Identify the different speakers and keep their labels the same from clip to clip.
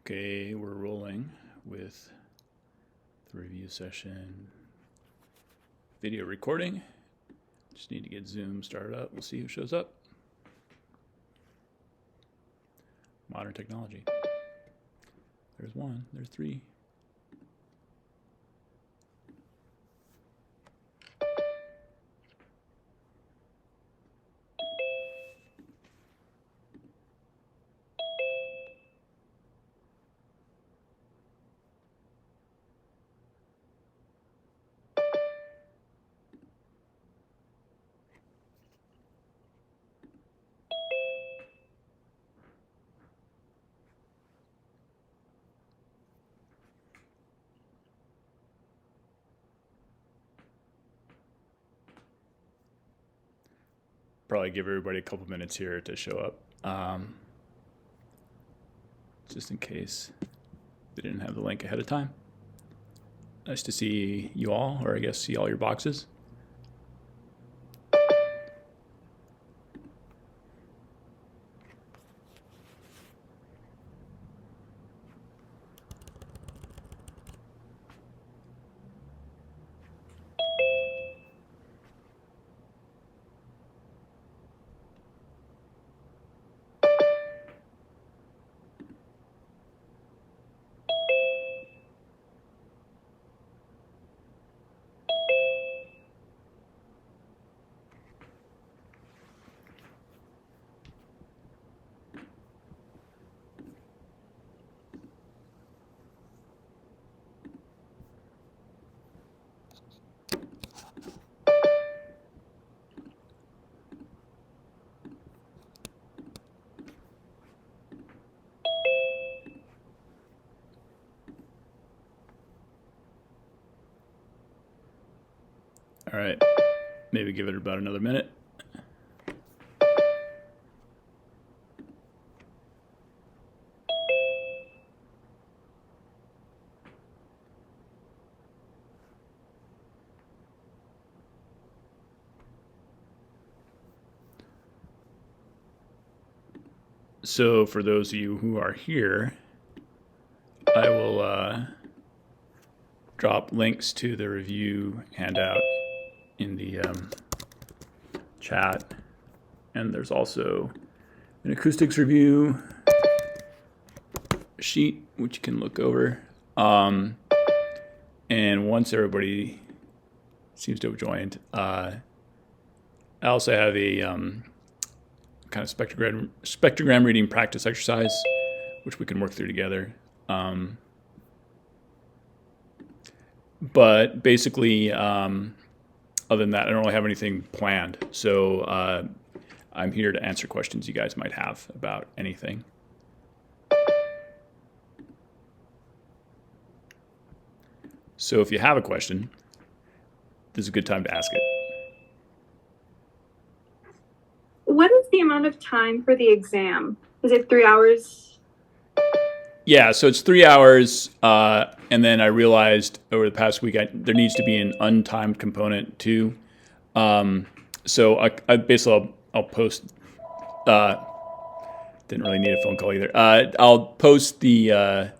Speaker 1: Okay, we're rolling with the review session video recording. Just need to get Zoom started up. We'll see who shows up. Modern technology. There's one, there's three. Probably give everybody a couple minutes here to show up, just in case they didn't have the link ahead of time. Nice to see you all, or I guess see all your boxes. All right, maybe give it about another minute. So for those of you who are here, I will drop links to the review handout in the chat. And there's also an acoustics review sheet, which you can look over. And once everybody seems to have joined, I also have a kind of spectrogram reading practice exercise, which we can work through together. But basically, other than that, I don't really have anything planned. So I'm here to answer questions you guys might have about anything. So if you have a question, this is a good time to ask it.
Speaker 2: What is the amount of time for the exam? Is it 3 hours?
Speaker 1: Yeah, so it's 3 hours, and then I realized over the past week there needs to be an untimed component too. So I basically I'll post. Didn't really need a phone call either. I'll post the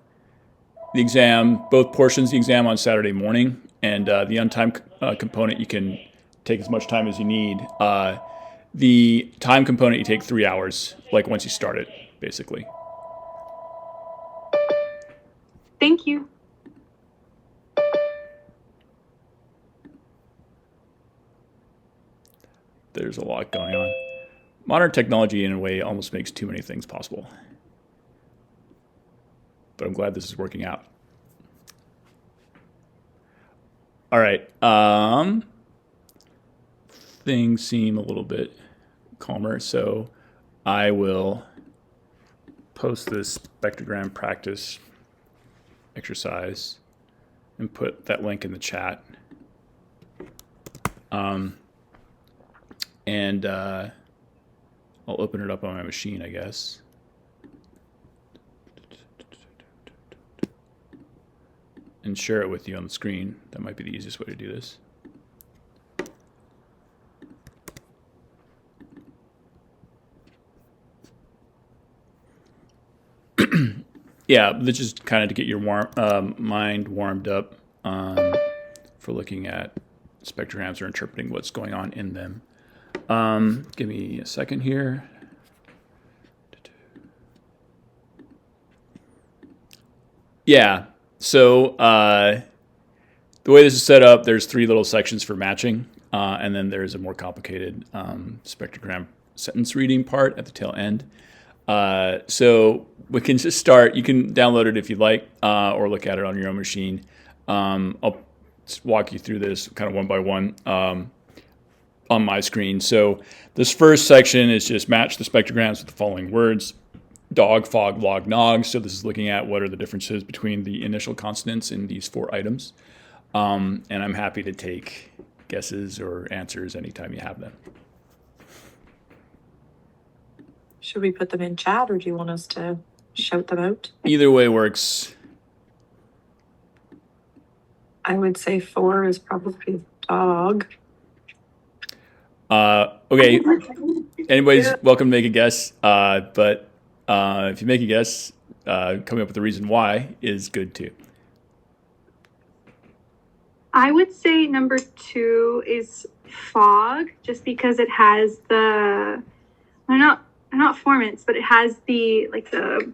Speaker 1: exam, both portions of the exam on Saturday morning, and the untimed component you can take as much time as you need. The time component you take 3 hours, like once you start it, basically.
Speaker 2: Thank you.
Speaker 1: There's a lot going on. Modern technology, in a way, almost makes too many things possible. But I'm glad this is working out. All right. Things seem a little bit calmer, so I will post this spectrogram practice exercise and put that link in the chat. And I'll open it up on my machine, I guess. And share it with you on the screen. That might be the easiest way to do this. Yeah, this is kind of to get your mind warmed up for looking at spectrograms or interpreting what's going on in them. Give me a second here. Yeah, so the way this is set up, there's 3 little sections for matching, and then there's a more complicated spectrogram sentence reading part at the tail end. So we can just start. You can download it if you'd like, or look at it on your own machine. I'll just walk you through this kind of one by one on my screen. So this first section is just match the spectrograms with the following words: dog, fog, log, nog. So this is looking at what are the differences between the initial consonants in these 4 items. And I'm happy to take guesses or answers anytime you have them.
Speaker 3: Should we put them in chat, or do you want us to shout them out?
Speaker 1: Either way works.
Speaker 3: I would say 4 is probably dog.
Speaker 1: Okay, anybody's welcome to make a guess, but if you make a guess, coming up with a reason why is good too.
Speaker 2: I would say number 2 is fog, just because it has the, they're not formants, but it has the, like the,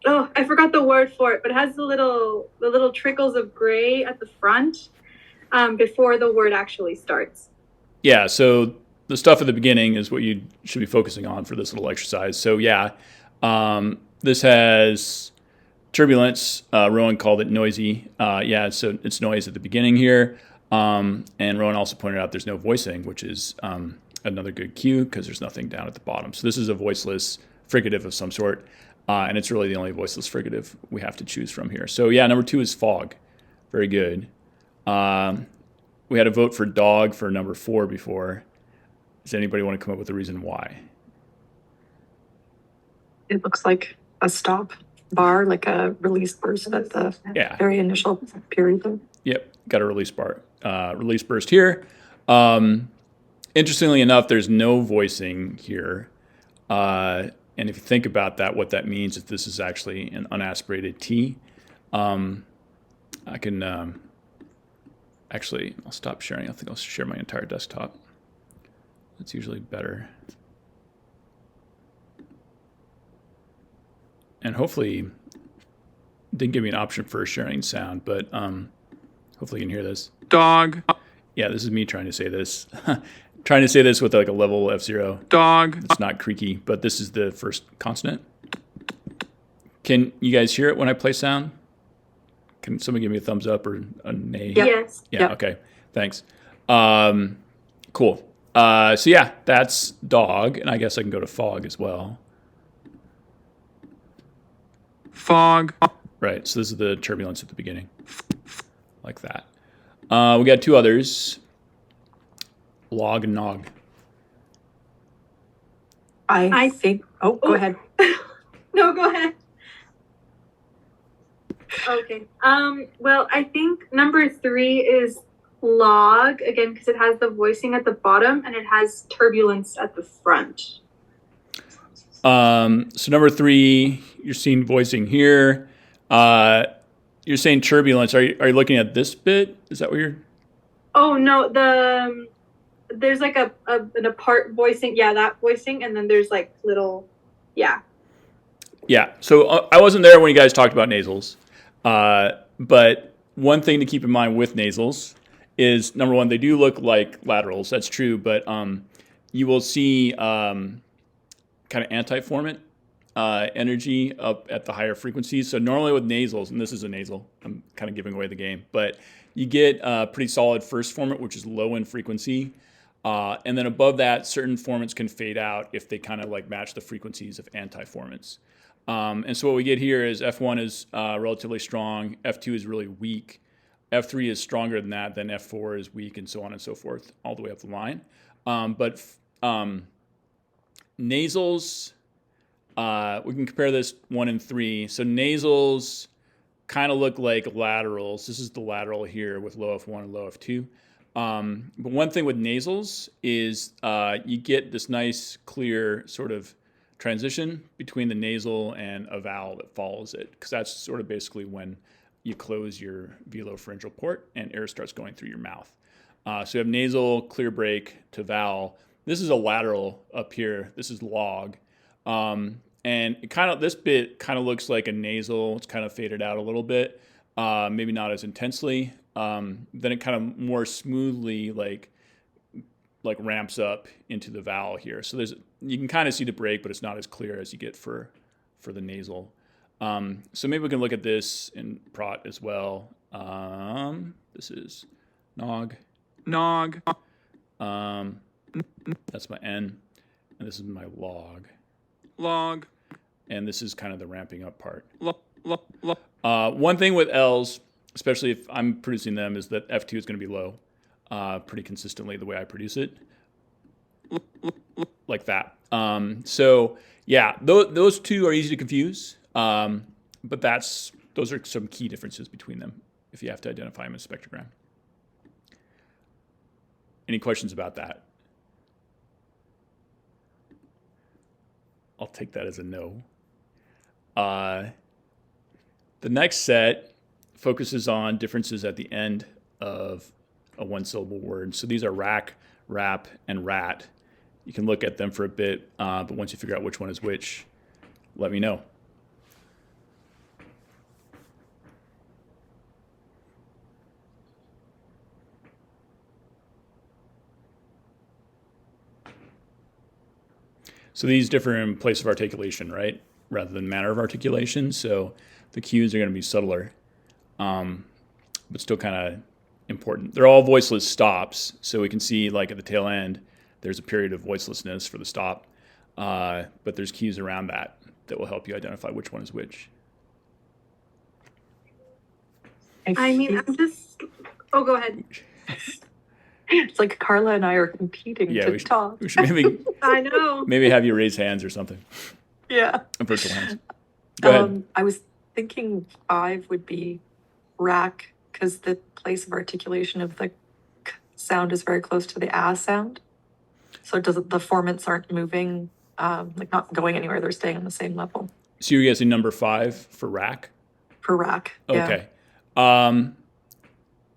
Speaker 2: oh, I forgot the word for it, but it has the little trickles of gray at the front before the word actually starts.
Speaker 1: Yeah, so the stuff at the beginning is what you should be focusing on for this little exercise. So yeah, this has turbulence. Rowan called it noisy. Yeah, so it's noise at the beginning here. And Rowan also pointed out there's no voicing, which is another good cue because there's nothing down at the bottom. So this is a voiceless fricative of some sort. And it's really the only voiceless fricative we have to choose from here. So yeah, number 2 is fog. Very good. We had a vote for dog for number 4 before. Does anybody want to come up with a reason why?
Speaker 3: It looks like a stop bar, like a release burst at the very initial period.
Speaker 1: Yep, got a release bar. Release burst here. Interestingly enough, there's no voicing here. And if you think about that, what that means is this is actually an unaspirated T. I can actually, I'll stop sharing. I think I'll share my entire desktop. That's usually better. And hopefully, didn't give me an option for sharing sound, but hopefully you can hear this.
Speaker 4: Dog.
Speaker 1: Yeah, this is me trying to say this. Trying to say this with like a level F0.
Speaker 4: Dog.
Speaker 1: It's not creaky, but this is the first consonant. Can you guys hear it when I play sound? Can someone give me a thumbs up or a nay?
Speaker 2: Yes.
Speaker 1: Yeah, okay. Thanks. Cool. So yeah, that's dog, and I guess I can go to fog as well.
Speaker 4: Fog.
Speaker 1: Right, so this is the turbulence at the beginning. Like that. We got 2 others. Log and nog.
Speaker 3: I think, go ahead.
Speaker 2: No, go ahead. Okay. Well, I think number 3 is log, again, because it has the voicing at the bottom and it has turbulence at the front.
Speaker 1: So number 3, you're seeing voicing here. You're saying turbulence. Are you looking at this bit? Is that what you're?
Speaker 2: Oh no, there's like an apart voicing. Yeah, that voicing, and then there's like little, yeah.
Speaker 1: Yeah. So I wasn't there when you guys talked about nasals, but one thing to keep in mind with nasals is number 1, they do look like laterals. That's true, but you will see kind of antiformant energy up at the higher frequencies. So normally with nasals, and this is a nasal, I'm kind of giving away the game, but you get a pretty solid first formant, which is low in frequency. And then above that, certain formants can fade out if they kind of like match the frequencies of antiformants. And so what we get here is F1 is relatively strong, F2 is really weak, F3 is stronger than that, then F4 is weak, and so on and so forth, all the way up the line. But nasals, we can compare this 1 and 3. So nasals kind of look like laterals. This is the lateral here with low F1 and low F2. But one thing with nasals is you get this nice, clear sort of transition between the nasal and a vowel that follows it, because that's sort of basically when you close your velopharyngeal port and air starts going through your mouth. So you have nasal, clear break to vowel. This is a lateral up here. This is log. And this bit kind of looks like a nasal. It's kind of faded out a little bit, maybe not as intensely. Then it kind of more smoothly like ramps up into the vowel here. So you can kind of see the break, but it's not as clear as you get for the nasal. So maybe we can look at this in prot as well. This is nog.
Speaker 4: Nog.
Speaker 1: That's my N, and this is my log.
Speaker 4: Log.
Speaker 1: And this is kind of the ramping up part.
Speaker 4: Lo.
Speaker 1: One thing with L's, especially if I'm producing them, is that F2 is going to be low pretty consistently the way I produce it. Like that. So yeah, those two are easy to confuse, but those are some key differences between them if you have to identify them as spectrogram. Any questions about that? I'll take that as a no. The next set focuses on differences at the end of a one-syllable word. So these are rack, rap, and rat. You can look at them for a bit, but once you figure out which one is which, let me know. So these differ in place of articulation, right? Rather than manner of articulation. So the cues are going to be subtler, but still kind of important. They're all voiceless stops. So we can see like at the tail end, there's a period of voicelessness for the stop. But there's cues around that will help you identify which one is which.
Speaker 2: I mean, oh, go ahead.
Speaker 3: It's like Carla and I are competing to talk.
Speaker 1: We should maybe
Speaker 2: I know.
Speaker 1: Maybe have you raise hands or something.
Speaker 3: Yeah.
Speaker 1: Virtual hands. Go ahead.
Speaker 3: I was thinking 5 would be rack because the place of articulation of the k sound is very close to the a sound. So the formants aren't moving, like not going anywhere. They're staying on the same level.
Speaker 1: So you're guessing number 5 for rack?
Speaker 3: For rack. Yeah.
Speaker 1: Okay.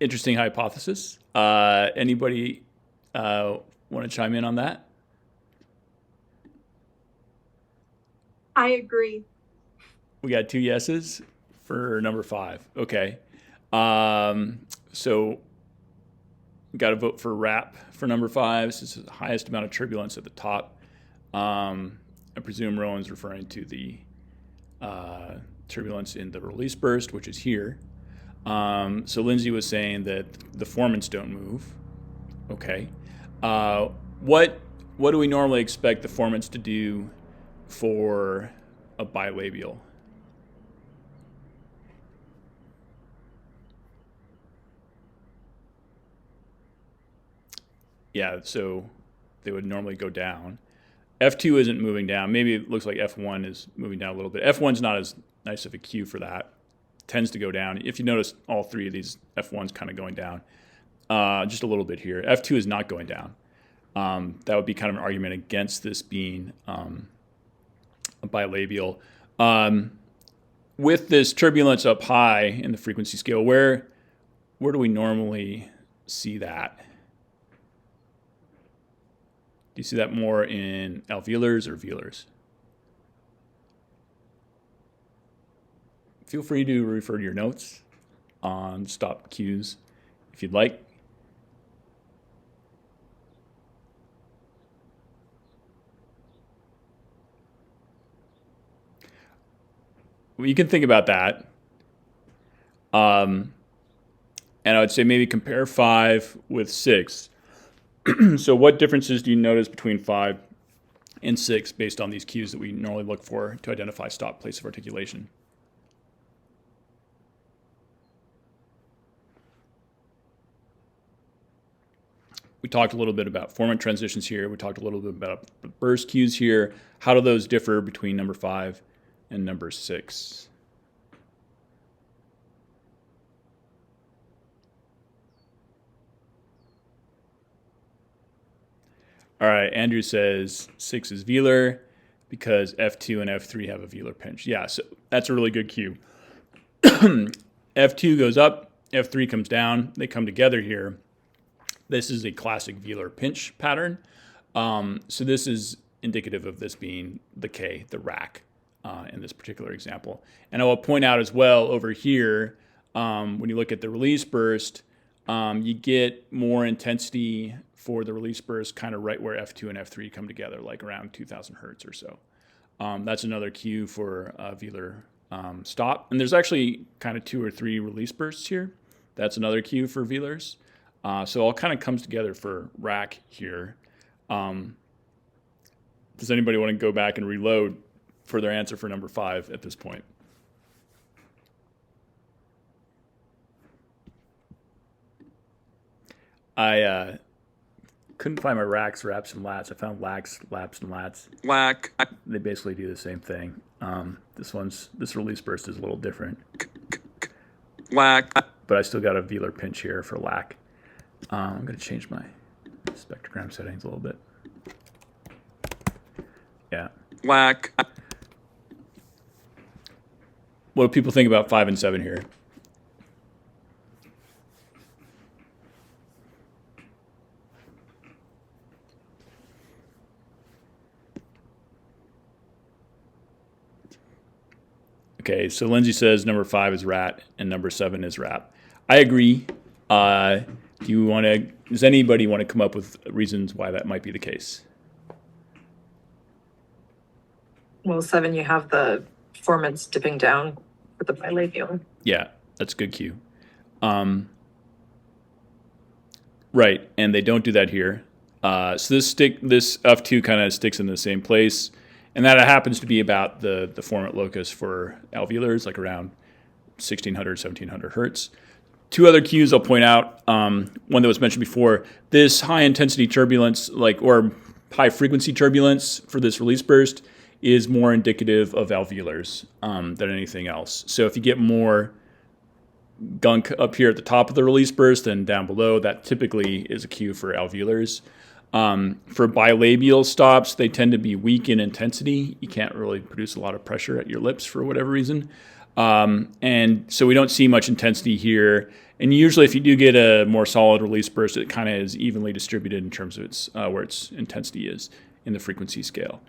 Speaker 1: Interesting hypothesis. Anybody want to chime in on that?
Speaker 2: I agree.
Speaker 1: We got 2 yeses for number 5. Okay. So got to vote for rap for number 5. This is the highest amount of turbulence at the top. I presume Rowan's referring to the turbulence in the release burst, which is here. So Lindsay was saying that the formants don't move. Okay. What do we normally expect the formants to do for a bilabial? Yeah, so they would normally go down. F2 isn't moving down. Maybe it looks like F1 is moving down a little bit. F1's not as nice of a cue for that. Tends to go down. If you notice, all 3 of these F1's kind of going down. Just a little bit here. F2 is not going down. That would be kind of an argument against this being a bilabial. With this turbulence up high in the frequency scale, where do we normally see that? Do you see that more in alveolars or velars? Feel free to refer to your notes on stop cues if you'd like. Well, you can think about that. And I would say maybe compare 5 with 6. So what differences do you notice between 5 and 6 based on these cues that we normally look for to identify stop place of articulation? We talked a little bit about formant transitions here. We talked a little bit about the burst cues here. How do those differ between number 5 and number 6? All right, Andrew says 6 is velar. because F2 and F3 have a velar pinch. Yeah, so that's a really good cue. F2 goes up, F3 comes down, they come together here. This is a classic velar pinch pattern. So this is indicative of this being the K, the rack, in this particular example. And I will point out as well over here, when you look at the release burst, you get more intensity for the release burst kind of right where F2 and F3 come together, like around 2000 hertz or so. That's another cue for velar stop. And there's actually kind of 2 or 3 release bursts here. That's another cue for velars. So it all kind of comes together for rack here. Does anybody want to go back and reload for their answer for number 5 at this point? I couldn't find my racks, raps, and lats. I found lacks, laps, and lats.
Speaker 4: lack,
Speaker 1: They basically do the same thing. This release burst is a little different,
Speaker 4: lack,
Speaker 1: but I still got a velar pinch here for lack. I'm going to change my spectrogram settings a little bit. Yeah.
Speaker 4: lack,
Speaker 1: What do people think about 5 and 7 here? Okay, so Lindsay says number 5 is rat and number 7 is rap. I agree. Does anybody want to come up with reasons why that might be the case?
Speaker 3: Well, 7, you have the formants dipping down with the bilabial.
Speaker 1: Yeah, that's a good cue. Right, and they don't do that here. So this F2 kind of sticks in the same place, and that happens to be about the formant locus for alveolars, like around 1600, 1700 hertz. 2 other cues I'll point out. One that was mentioned before, this high intensity turbulence, or high frequency turbulence for this release burst is more indicative of alveolars than anything else. So if you get more gunk up here at the top of the release burst than down below, that typically is a cue for alveolars. For bilabial stops, they tend to be weak in intensity. You can't really produce a lot of pressure at your lips for whatever reason. And so we don't see much intensity here. And usually if you do get a more solid release burst, it kind of is evenly distributed in terms of its where its intensity is in the frequency scale.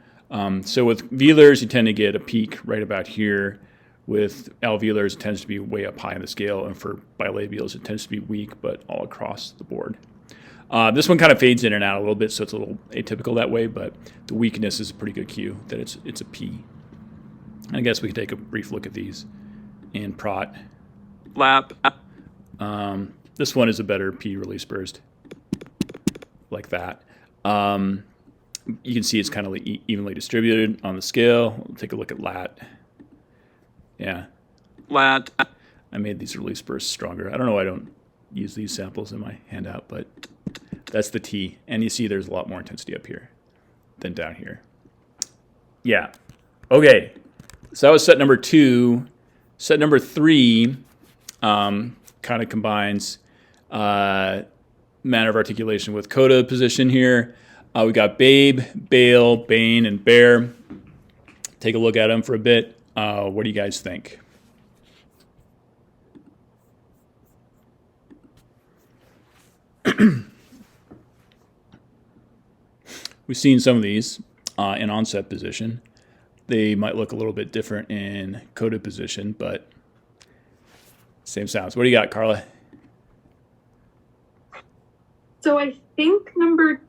Speaker 1: So with velars, you tend to get a peak right about here. With alveolars, it tends to be way up high in the scale. And for bilabials, it tends to be weak, but all across the board. This one kind of fades in and out a little bit, so it's a little atypical that way, but the weakness is a pretty good cue that it's a P. I guess we could take a brief look at these in prot.
Speaker 4: lap,
Speaker 1: This one is a better P release burst, like that. You can see it's kind of evenly distributed on the scale. We'll take a look at lat. Yeah,
Speaker 4: lat,
Speaker 1: I made these release bursts stronger. I don't know why I don't use these samples in my handout, but that's the T. And you see there's a lot more intensity up here than down here. Yeah. Okay. So that was set number 2. Set number 3 kind of combines manner of articulation with coda position here. We got Babe, Bale, Bane, and Bear. Take a look at them for a bit. What do you guys think? We've seen some of these in onset position. They might look a little bit different in coda position, but same sounds. What do you got, Carla?
Speaker 2: So I think number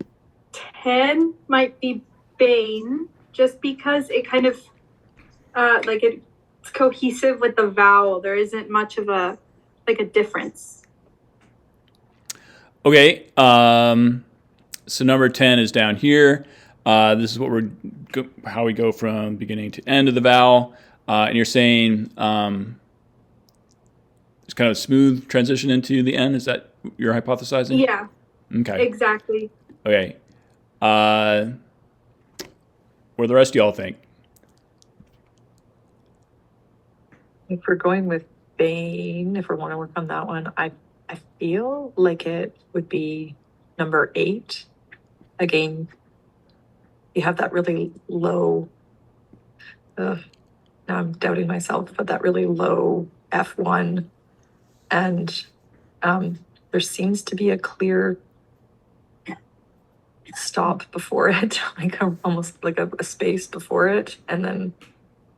Speaker 2: 10 might be Bane, just because it kind of it's cohesive with the vowel. There isn't much of a difference.
Speaker 1: Okay, so number 10 is down here. This is what how we go from beginning to end of the vowel. And you're saying it's kind of a smooth transition into the end. Is that you're hypothesizing?
Speaker 2: Yeah.
Speaker 1: Okay.
Speaker 2: Exactly.
Speaker 1: Okay. What do the rest of y'all think?
Speaker 3: If we're going with Bane, if we want to work on that one, I feel like it would be number 8. Again, you have that really low Now I'm doubting myself, but that really low F1, and there seems to be a clear stop before it, like almost like a space before it, and then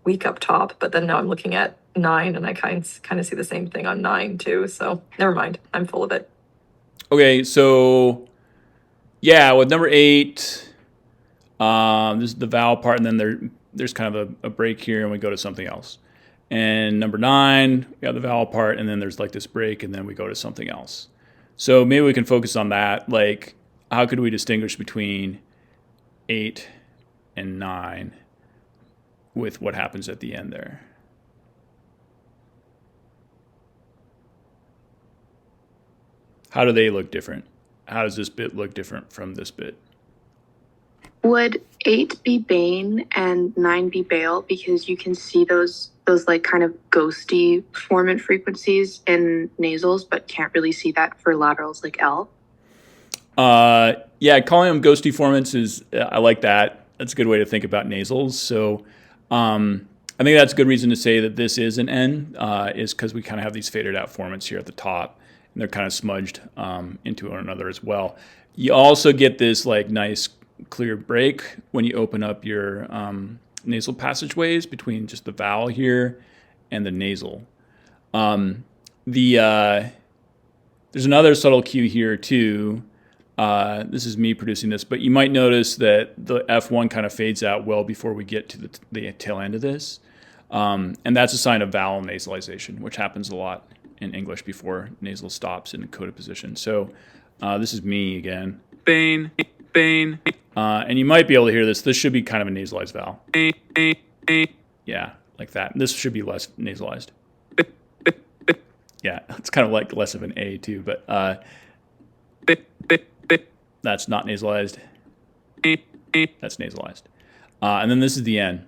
Speaker 3: weak up top. But then now I'm looking at 9, and I kind of see the same thing on 9 too. So never mind, I'm full of it.
Speaker 1: Okay, so yeah, with number 8, this is the vowel part, and then there's kind of a break here, and we go to something else. And number 9, we have the vowel part, and then there's like this break, and then we go to something else. So maybe we can focus on that. Like, how could we distinguish between 8 and 9 with what happens at the end there? How do they look different? How does this bit look different from this bit?
Speaker 5: Would 8 be Bane and 9 be Bale? Because you can see those like kind of ghosty formant frequencies in nasals, but can't really see that for laterals like L.
Speaker 1: Yeah, calling them ghosty formants is, I like that. That's a good way to think about nasals. So I think that's a good reason to say that this is an N, is because we kind of have these faded out formants here at the top, and they're kind of smudged into one another as well. You also get this like nice clear break when you open up your nasal passageways between just the vowel here and the nasal. There's another subtle cue here too. This is me producing this, but you might notice that the F1 kind of fades out well before we get to the tail end of this. And that's a sign of vowel nasalization, which happens a lot in English before nasal stops in a coda position. So this is me again.
Speaker 4: Bane, Bane,
Speaker 1: and you might be able to hear this. This should be kind of a nasalized vowel. Yeah, like that. This should be less nasalized. Yeah, it's kind of like less of an A too, but that's not nasalized. That's nasalized. And then this is the N.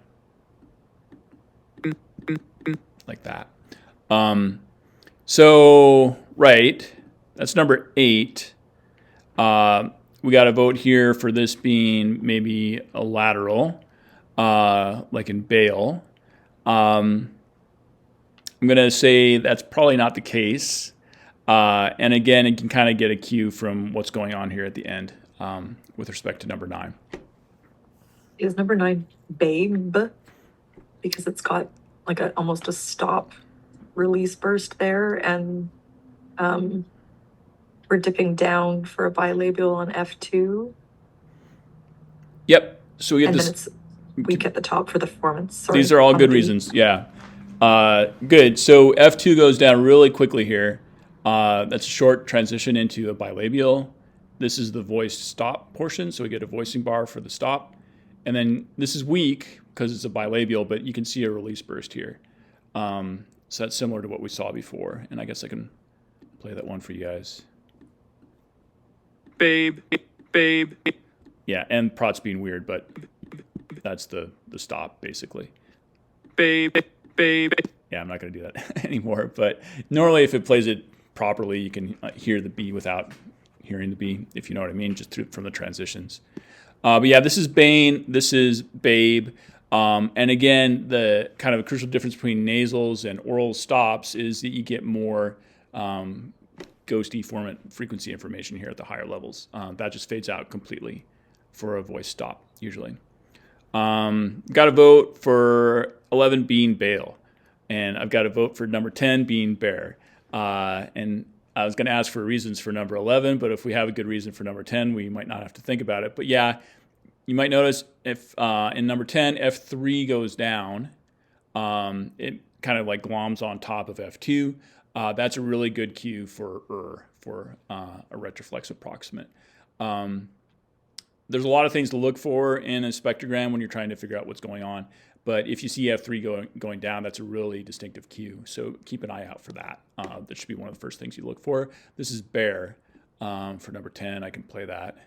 Speaker 1: Like that. So, right, that's number 8. We got a vote here for this being maybe a lateral, like in Bale. I'm going to say that's probably not the case. And again, it can kind of get a cue from what's going on here at the end with respect to number 9.
Speaker 3: Is number 9 Babe? Because it's got like almost a stop release burst there, and we're dipping down for a bilabial on F2.
Speaker 1: Yep. So we get
Speaker 3: and
Speaker 1: this.
Speaker 3: Then it's weak at the top for the formants.
Speaker 1: These are all good reasons. Yeah. Good. So F2 goes down really quickly here. That's a short transition into a bilabial. This is the voiced stop portion, so we get a voicing bar for the stop. And then this is weak because it's a bilabial, but you can see a release burst here. So that's similar to what we saw before. And I guess I can play that one for you guys.
Speaker 4: Babe, Babe.
Speaker 1: Yeah, and prot's being weird, but that's the stop, basically.
Speaker 4: Babe, Babe.
Speaker 1: Yeah, I'm not going to do that anymore. But normally if it plays it properly, you can hear the B without hearing the B, if you know what I mean, just from the transitions. But yeah, this is Bane, this is Babe. And again, the kind of a crucial difference between nasals and oral stops is that you get more ghosty formant frequency information here at the higher levels. That just fades out completely for a voice stop, usually. Got a vote for 11 being Bale. And I've got a vote for number 10 being Bear. And I was going to ask for reasons for number 11, but if we have a good reason for number 10, we might not have to think about it. But yeah, you might notice if in number 10, F3 goes down, it kind of like gloms on top of F2. That's a really good cue for a retroflex approximant. There's a lot of things to look for in a spectrogram when you're trying to figure out what's going on. But if you see F3 going down, that's a really distinctive cue. So keep an eye out for that. That should be one of the first things you look for. This is Bear for number 10. I can play that.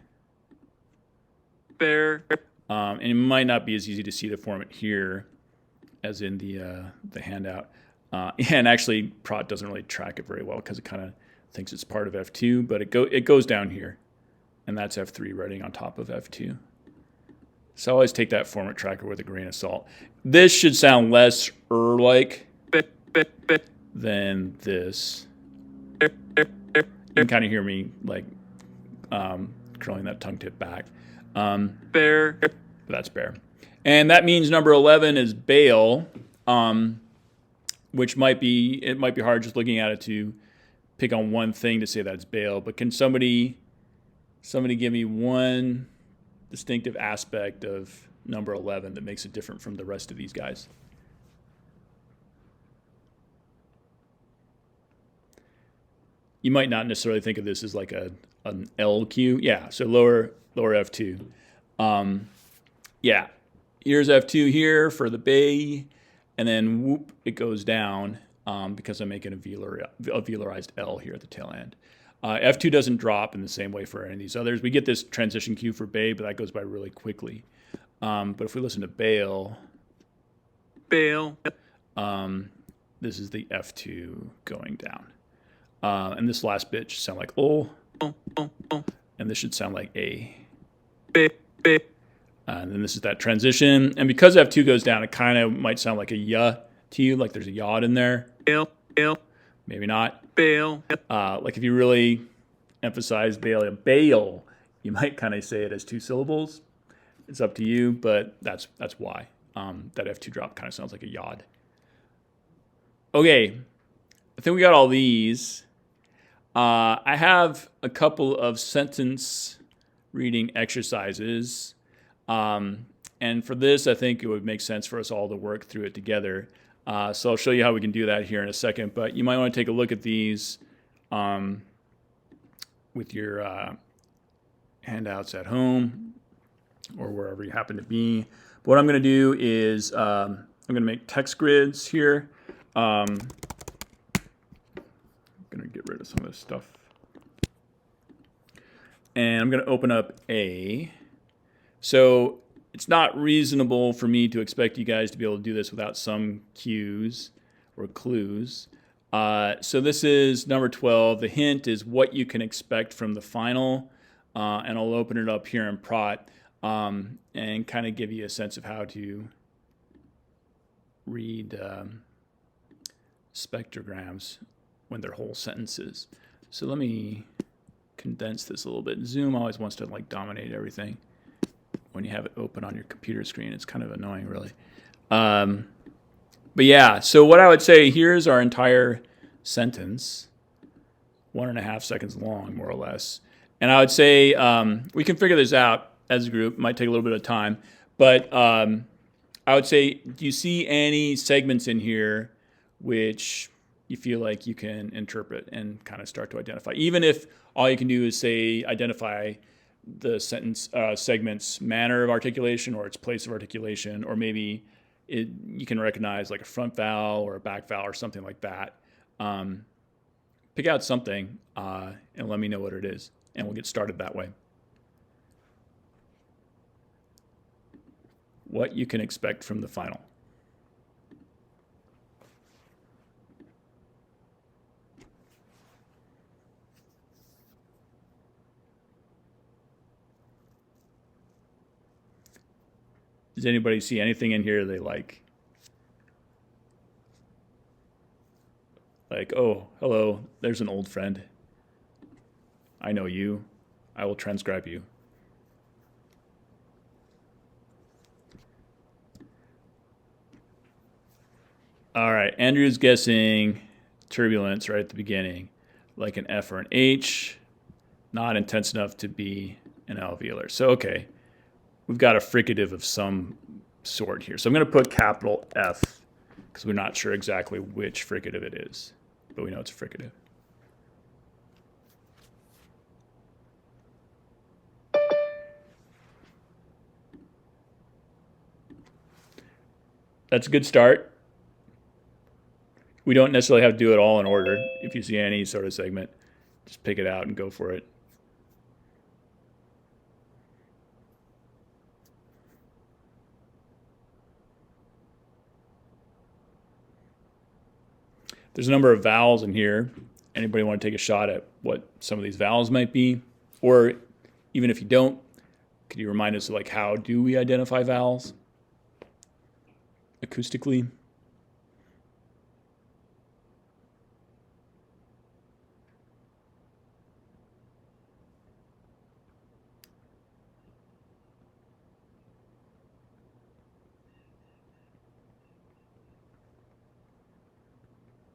Speaker 4: Bear.
Speaker 1: And it might not be as easy to see the format here as in the handout. And actually, Prot doesn't really track it very well because it kind of thinks it's part of F2, but it goes down here. And that's F3 writing on top of F2. So always take that format tracker with a grain of salt. This should sound less like than this. You can kind of hear me like curling that tongue tip back.
Speaker 4: bear,
Speaker 1: That's bear. And that means number 11 is bail, which might be hard just looking at it to pick on one thing to say that's bail. But can somebody give me one distinctive aspect of number 11 that makes it different from the rest of these guys? You might not necessarily think of this as like an L cue. Yeah, so lower F2. Yeah, here's F2 here for the bay, and then whoop, it goes down because I'm making a velarized L here at the tail end. F2 doesn't drop in the same way for any of these others. We get this transition cue for bay, but that goes by really quickly. But if we listen to bail, this is the F2 going down. And this last bit should sound like O, and this should sound like A. And then this is that transition. And because F2 goes down, it kind of might sound like a ya to you, like there's a yod in there. Maybe not. Like if you really emphasize bail, you might kind of say it as two syllables. It's up to you, but that's why. That F2 drop kind of sounds like a yod. Okay, I think we got all these. I have a couple of sentence reading exercises. And for this, I think it would make sense for us all to work through it together. So I'll show you how we can do that here in a second. But you might want to take a look at these with your handouts at home or wherever you happen to be. But what I'm going to do is I'm going to make text grids here. I'm going to get rid of some of this stuff. And I'm going to open up A. So it's not reasonable for me to expect you guys to be able to do this without some cues or clues. So this is number 12. The hint is what you can expect from the final. And I'll open it up here in Prot and kind of give you a sense of how to read spectrograms when they're whole sentences. So let me condense this a little bit. Zoom always wants to like dominate everything. When you have it open on your computer screen, it's kind of annoying, really. But yeah, so what I would say, here's our entire sentence, 1.5 seconds long, more or less. And I would say we can figure this out as a group. It might take a little bit of time. But I would say, do you see any segments in here which you feel like you can interpret and kind of start to identify? Even if all you can do is say identify the sentence segment's manner of articulation or its place of articulation, or maybe you can recognize like a front vowel or a back vowel or something like that. Pick out something and let me know what it is, and we'll get started that way. What you can expect from the final. Does anybody see anything in here they like? Like, oh, hello, there's an old friend. I know you. I will transcribe you. All right, Andrew's guessing turbulence right at the beginning, like an F or an H, not intense enough to be an alveolar. So, okay. We've got a fricative of some sort here. So I'm going to put capital F because we're not sure exactly which fricative it is, but we know it's a fricative. That's a good start. We don't necessarily have to do it all in order. If you see any sort of segment, just pick it out and go for it. There's a number of vowels in here. Anybody want to take a shot at what some of these vowels might be? Or even if you don't, Could you remind us, like, how do we identify vowels acoustically?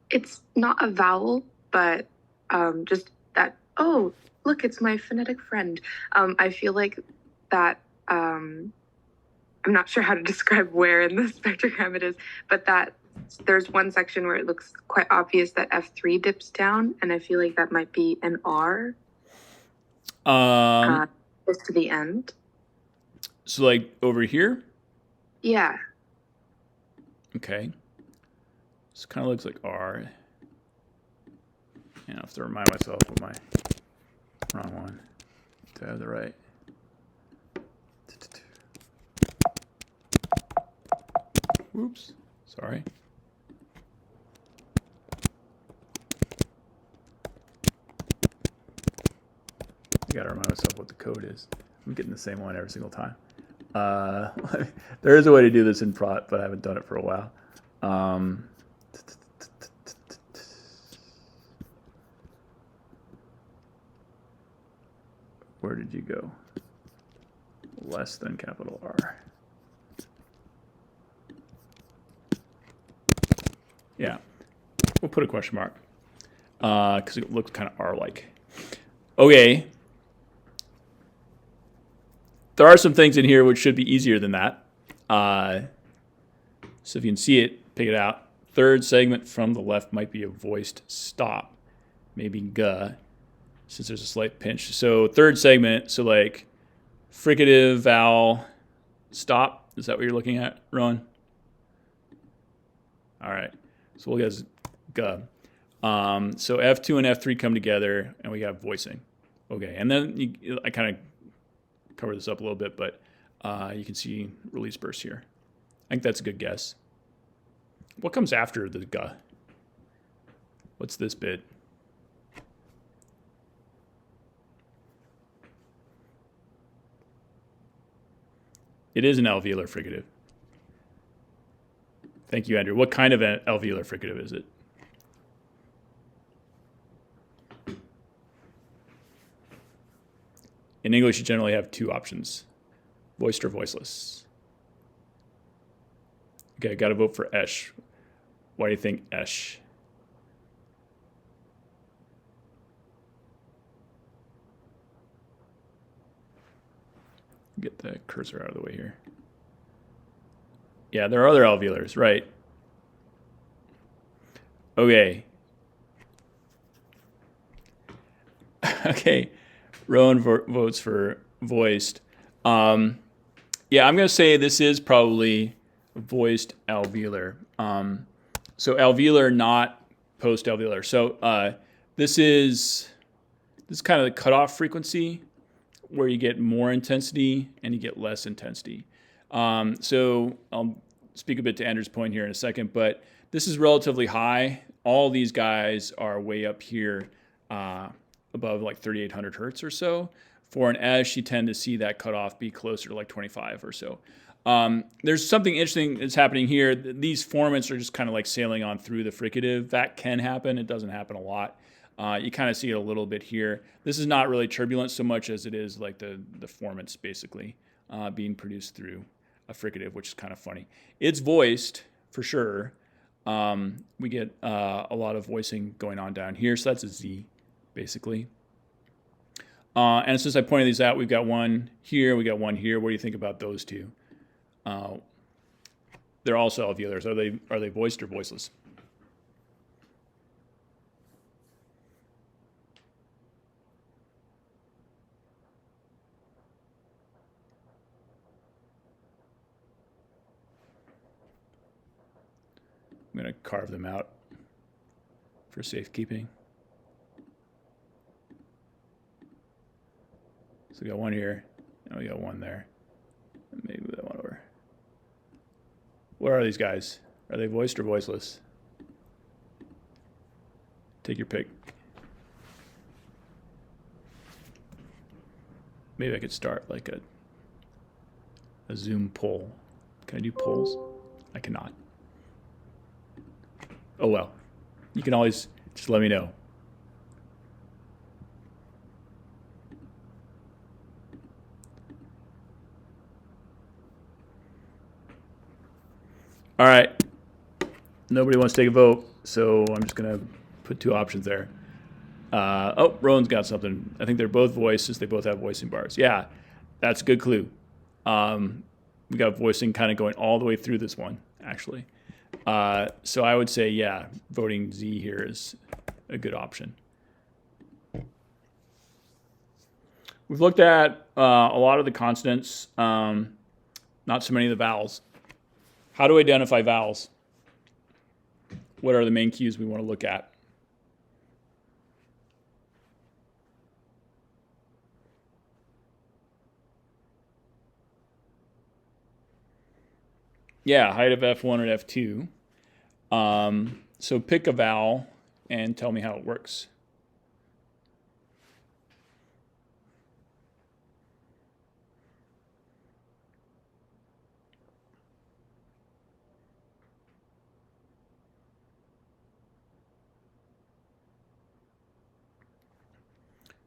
Speaker 5: It's not a vowel, but just that, oh, look, it's my phonetic friend. I feel like that, I'm not sure how to describe where in the spectrogram it is, but that there's one section where it looks quite obvious that F3 dips down, and I feel like that might be an R close to the end.
Speaker 1: So like over here?
Speaker 5: Yeah.
Speaker 1: Okay. This kind of looks like R. And I have to remind myself of my wrong one to have the right. Whoops. Sorry. I gotta remind myself what the code is. I'm getting the same one every single time. There is a way to do this in Prot, but I haven't done it for a while. Where did you go? Less than capital R. Yeah, we'll put a question mark because it looks kind of R-like. Okay. There are some things in here which should be easier than that. So if you can see it, pick it out. Third segment from the left might be a voiced stop, maybe G, since there's a slight pinch. So third segment, so like fricative, vowel, stop. Is that what you're looking at, Rowan? All right. So we'll get G. So F2 and F3 come together, and we got voicing. Okay, and then I kind of cover this up a little bit, but you can see release bursts here. I think that's a good guess. What comes after the G? What's this bit? It is an alveolar fricative. Thank you, Andrew. What kind of an alveolar fricative is it? In English, you generally have two options, voiced or voiceless. Okay, got to vote for Esh. Why do you think Esh? Get the cursor out of the way here. Yeah, there are other alveolars, right? Okay. Okay, Rowan votes for voiced. Yeah, I'm going to say this is probably voiced alveolar. So alveolar, not post-alveolar. So this is kind of the cutoff frequency where you get more intensity and you get less intensity. So I'll speak a bit to Andrew's point here in a second, but this is relatively high. All these guys are way up here above like 3,800 hertz or so. For an Esh, you tend to see that cutoff be closer to like 25 or so. There's something interesting that's happening here. These formants are just kind of like sailing on through the fricative. That can happen. It doesn't happen a lot. You kind of see it a little bit here. This is not really turbulent so much as it is like the formants basically being produced through a fricative, which is kind of funny. It's voiced for sure. We get a lot of voicing going on down here. So that's a Z basically. And since I pointed these out, we've got one here, we got one here. What do you think about those two? They're also alveolars. Are they voiced or voiceless? I'm going to carve them out for safekeeping. So we got one here, and we got one there. And maybe that one over. Where are these guys? Are they voiced or voiceless? Take your pick. Maybe I could start like a a zoom pull. Can I do pulls? I cannot. Oh well. You can always just let me know. All right. Nobody wants to take a vote, so I'm just going to put two options there. Oh, Rowan's got something. I think they're both voices. They both have voicing bars. Yeah, that's a good clue. We got voicing kind of going all the way through this one, actually. So I would say, yeah, voting Z here is a good option. We've looked at a lot of the consonants, not so many of the vowels. How to identify vowels? What are the main cues we want to look at? Yeah, height of F1 and F2. So pick a vowel and tell me how it works.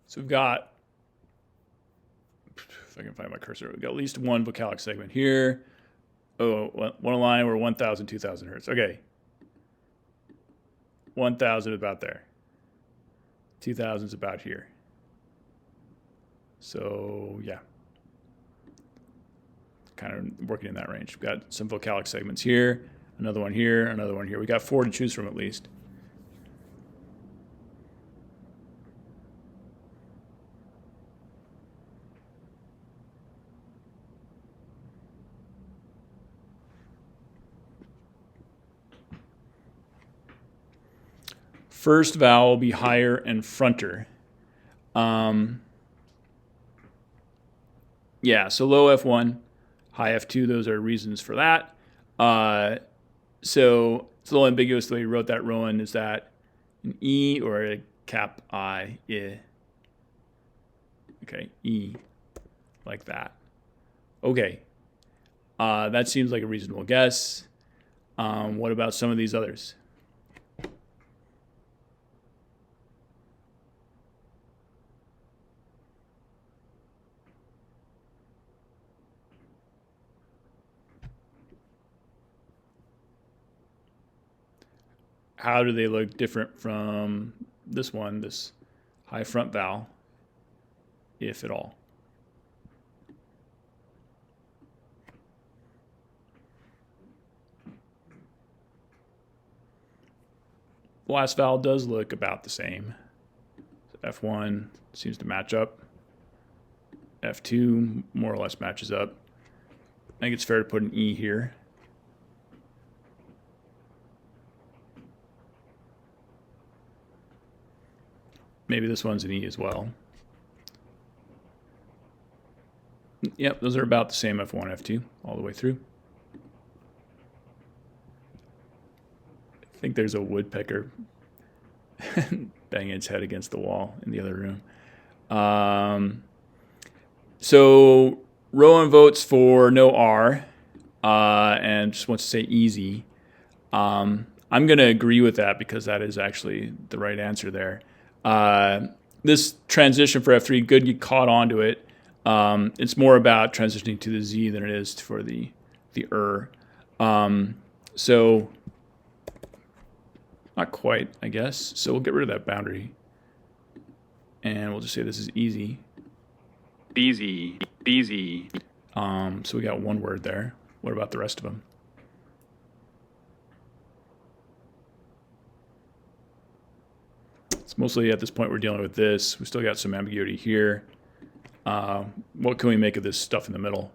Speaker 1: So we've got, if I can find my cursor, we've got at least one vocalic segment here. Oh, one line, we're 1,000, 2,000 hertz. Okay. 1,000 is about there. 2,000 is about here. So, yeah. Kind of working in that range. We've got some vocalic segments here, another one here, another one here. We got 4 to choose from at least. First vowel will be higher and fronter. Yeah, so low F1, high F2, those are reasons for that. So it's a little ambiguous the way you wrote that, Rowan. Is that an E or a cap I? Okay, E, like that. Okay, that seems like a reasonable guess. What about some of these others? How do they look different from this one, this high front vowel, if at all? The last vowel does look about the same. F1 seems to match up. F2 more or less matches up. I think it's fair to put an E here. Maybe this one's an E as well. Yep, those are about the same F1, F2, all the way through. I think there's a woodpecker banging its head against the wall in the other room. So Rowan votes for no R and just wants to say easy. I'm going to agree with that because that is actually the right answer there. This transition for F3, good you caught on to it. It's more about transitioning to the Z than it is for the So not quite, I guess. So we'll get rid of that boundary. And we'll just say this is easy.
Speaker 4: Easy. Easy.
Speaker 1: So we got one word there. What about the rest of them? It's mostly at this point we're dealing with this. We still got some ambiguity here. What can we make of this stuff in the middle?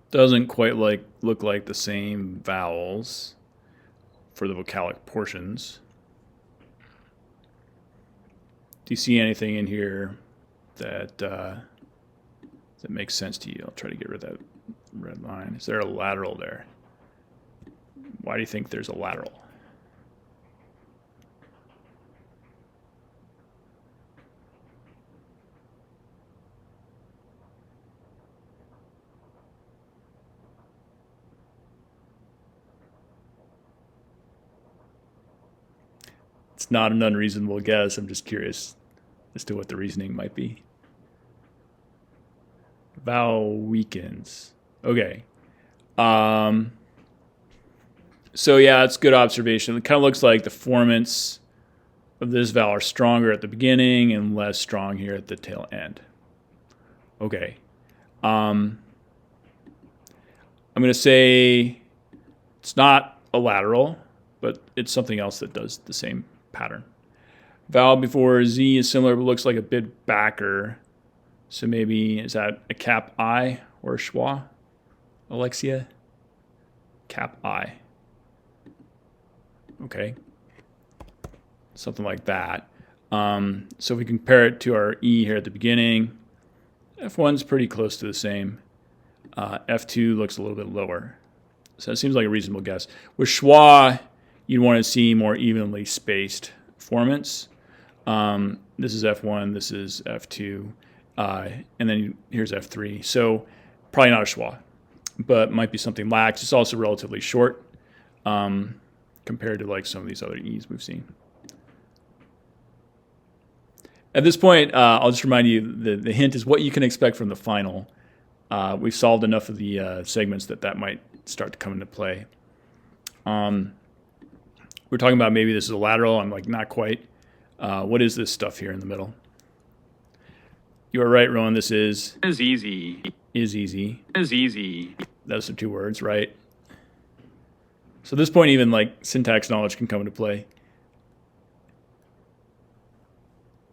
Speaker 1: Doesn't quite look like the same vowels for the vocalic portions. Do you see anything in here that makes sense to you? I'll try to get rid of that red line. Is there a lateral there? Why do you think there's a lateral? It's not an unreasonable guess. I'm just curious as to what the reasoning might be. Vowel weakens. Okay. So yeah, it's good observation. It kind of looks like the formants of this vowel are stronger at the beginning and less strong here at the tail end. Okay. I'm going to say it's not a lateral, but it's something else that does the same pattern. Vowel before Z is similar, but looks like a bit backer. So maybe, is that a cap I or a schwa? Alexia? Cap I. Okay. Something like that. So if we compare it to our E here at the beginning, F1's pretty close to the same. F2 looks a little bit lower. So it seems like a reasonable guess. With schwa, you'd want to see more evenly spaced formants. This is F1, this is F2, and then here's F3. So probably not a schwa, but might be something lax. It's also relatively short compared to like some of these other E's we've seen. At this point, I'll just remind you the hint is what you can expect from the final. We've solved enough of the segments that might start to come into play. We're talking about maybe this is a lateral. I'm like, not quite. What is this stuff here in the middle? You are right, Rowan. This is
Speaker 4: easy.
Speaker 1: Is easy.
Speaker 4: Is easy.
Speaker 1: Those are two words, right? So at this point, even like syntax knowledge can come into play.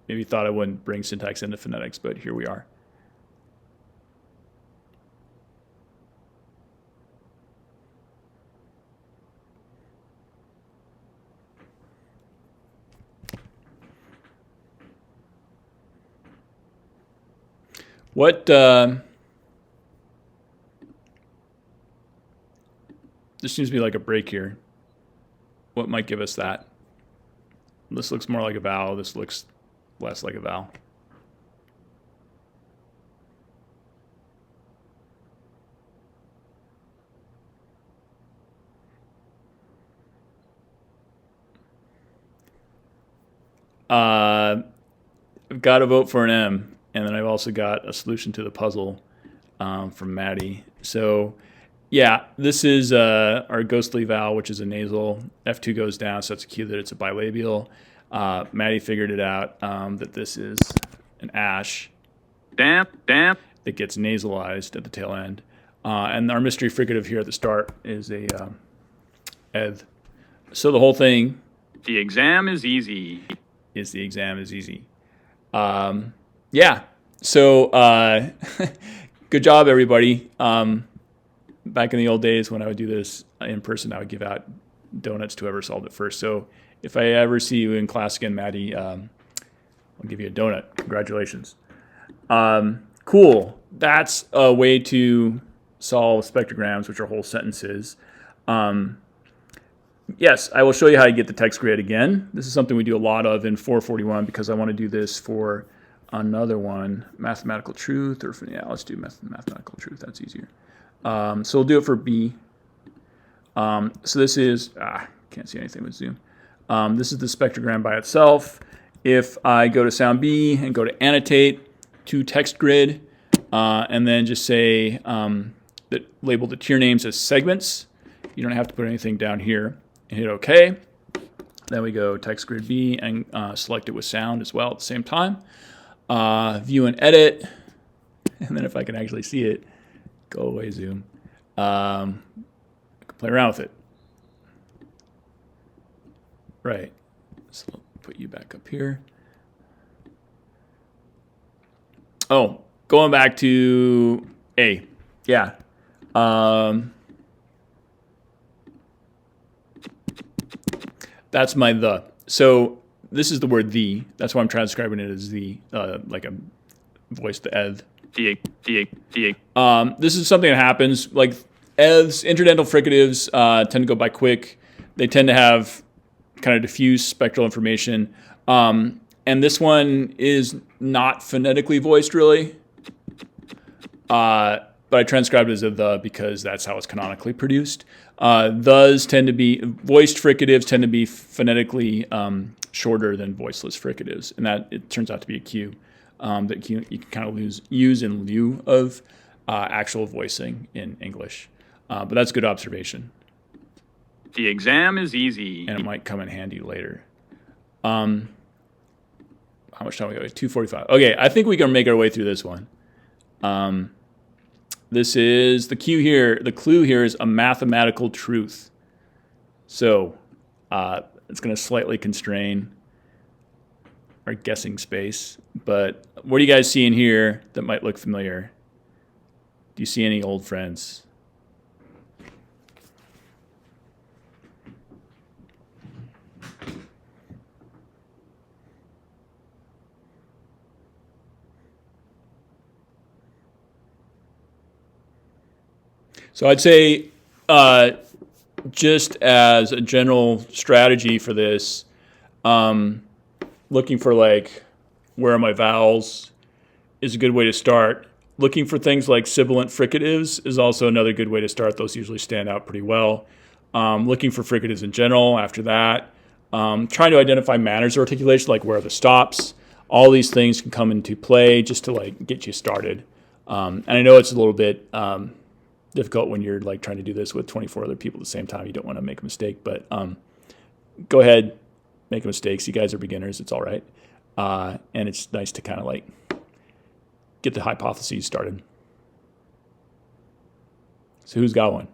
Speaker 1: Maybe thought I wouldn't bring syntax into phonetics, but here we are. What this seems to be like a break here. What might give us that? This looks more like a vowel. This looks less like a vowel. I've got to vote for an M, and then I've also got a solution to the puzzle from Maddie. So yeah, this is our ghostly vowel, which is a nasal. F2 goes down, so that's a cue that it's a bilabial. Maddie figured it out that this is an ash.
Speaker 4: Damp.
Speaker 1: That gets nasalized at the tail end. And our mystery fricative here at the start is a eth. So the whole thing
Speaker 4: The exam is easy.
Speaker 1: is the exam is easy. Yeah. So good job, everybody. Back in the old days when I would do this in person, I would give out donuts to whoever solved it first. So if I ever see you in class again, Maddie, I'll give you a donut. Congratulations. Cool. That's a way to solve spectrograms, which are whole sentences. Yes, I will show you how to get the text grid again. This is something we do a lot of in 441 because I want to do this for another one, mathematical truth, or for, yeah, let's do mathematical truth. That's easier. So we'll do it for B. So this is, can't see anything with Zoom. This is the spectrogram by itself. If I go to sound B and go to annotate to text grid, and then just say that label the tier names as segments, you don't have to put anything down here, and hit OK. Then we go text grid B and select it with sound as well at the same time. View and edit, and then if I can actually see it, go away Zoom. I can play around with it. Right. So I'll put you back up here. Oh, going back to A. Yeah. That's my the. So this is the word the. That's why I'm transcribing it as the, like a voice, the eth.
Speaker 4: The
Speaker 1: This is something that happens. Like as interdental fricatives tend to go by quick. They tend to have kind of diffuse spectral information. And this one is not phonetically voiced, really. But I transcribed it as a the because that's how it's canonically produced. Thes tend to be, voiced fricatives tend to be phonetically shorter than voiceless fricatives. And that it turns out to be a cue that you can kind of use in lieu of actual voicing in English. But that's a good observation.
Speaker 4: The exam is easy.
Speaker 1: And it might come in handy later. How much time we got? 2:45. Okay, I think we can make our way through this one. This is the cue here. The clue here is a mathematical truth. So it's going to slightly constrain our guessing space. But what do you guys see in here that might look familiar? Do you see any old friends? So I'd say just as a general strategy for this, looking for like, where are my vowels is a good way to start. Looking for things like sibilant fricatives is also another good way to start. Those usually stand out pretty well. Looking for fricatives in general after that. Trying to identify manners of articulation, like where are the stops. All these things can come into play just to like get you started. And I know it's a little bit difficult when you're like trying to do this with 24 other people at the same time. You don't want to make a mistake, but go ahead, make mistakes. You guys are beginners. It's all right. And it's nice to kind of like get the hypotheses started. So who's got one?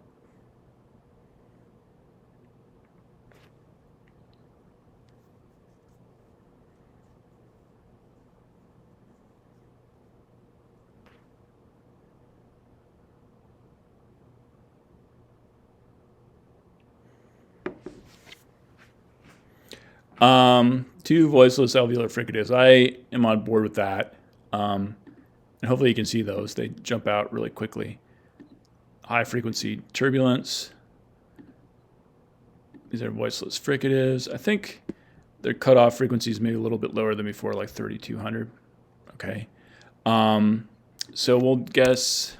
Speaker 1: Two voiceless alveolar fricatives. I am on board with that. And hopefully you can see those. They jump out really quickly. High frequency turbulence. These are voiceless fricatives. I think their cutoff frequency is maybe a little bit lower than before, like 3,200. Okay. So we'll guess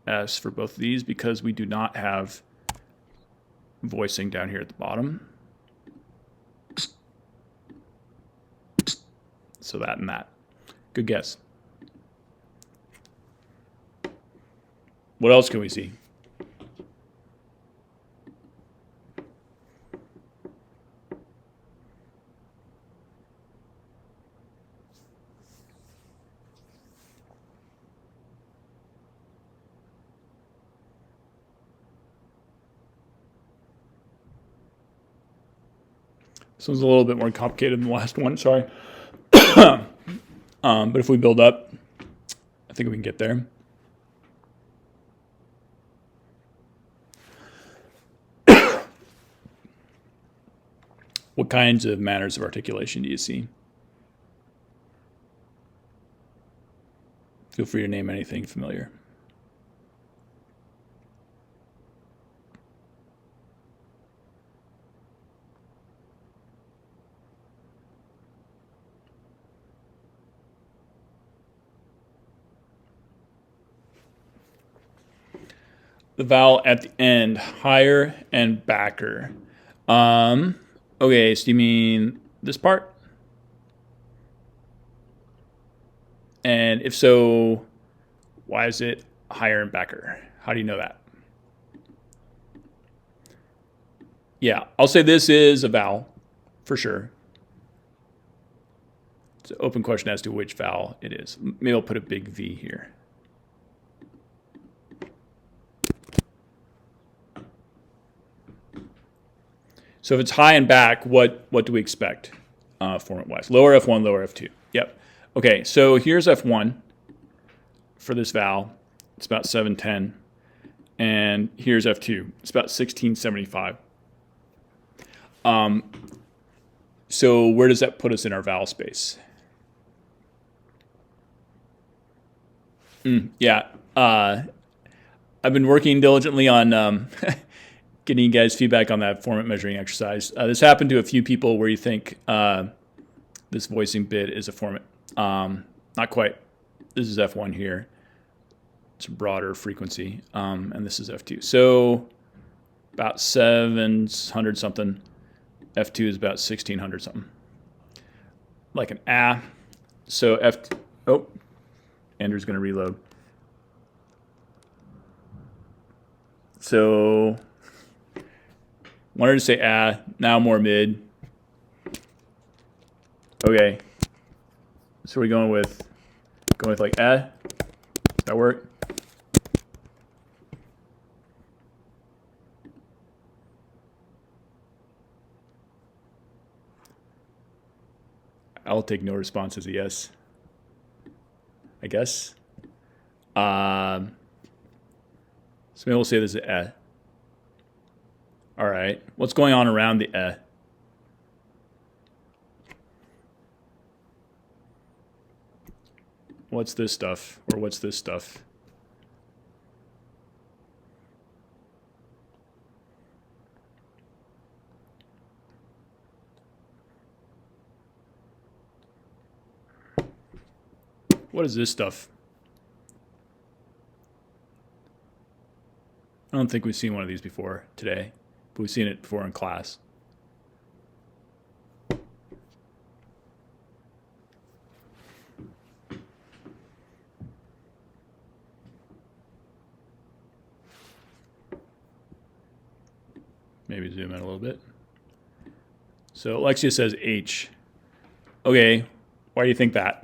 Speaker 1: S for both of these because we do not have voicing down here at the bottom. So that and that. Good guess. What else can we see? This one's a little bit more complicated than the last one, sorry. But if we build up, I think we can get there. What kinds of manners of articulation do you see? Feel free to name anything familiar. The vowel at the end, higher and backer. Okay, so you mean this part? And if so, why is it higher and backer? How do you know that? Yeah, I'll say this is a vowel, for sure. It's an open question as to which vowel it is. Maybe I'll put a big V here. So if it's high and back, what do we expect format-wise? Lower F1, lower F2. Yep. Okay, so here's F1 for this vowel. It's about 710. And here's F2. It's about 1675. So where does that put us in our vowel space? Yeah. I've been working diligently on getting you guys feedback on that formant measuring exercise. This happened to a few people where you think this voicing bit is a formant. Not quite. This is F1 here. It's a broader frequency, and this is F2. So about 700 something. F2 is about 1600 something. Like an ah. So oh, Andrew's going to reload. So wanted to say ah, now more mid. Okay. So we're going with like ah. Does that work? I'll take no response as a yes, I guess. So maybe we'll say this is eh. All right. What's going on around the eh? What's this stuff? Or what's this stuff? What is this stuff? I don't think we've seen one of these before today, but we've seen it before in class. Maybe zoom in a little bit. So Alexia says H. Okay, why do you think that?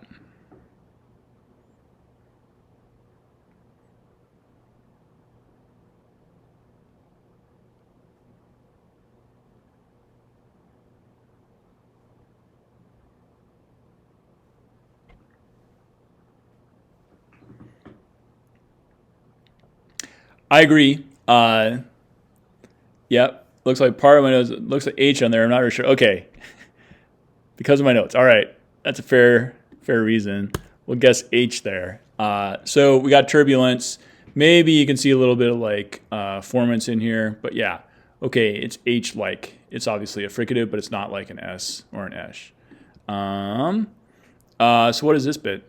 Speaker 1: I agree. Yep. Looks like part of my notes. Looks like H on there. I'm not really sure. Okay. Because of my notes. All right. That's a fair reason. We'll guess H there. So we got turbulence. Maybe you can see a little bit of like formants in here. But yeah. Okay. It's H-like. It's obviously a fricative, but it's not like an S or an esh. So what is this bit?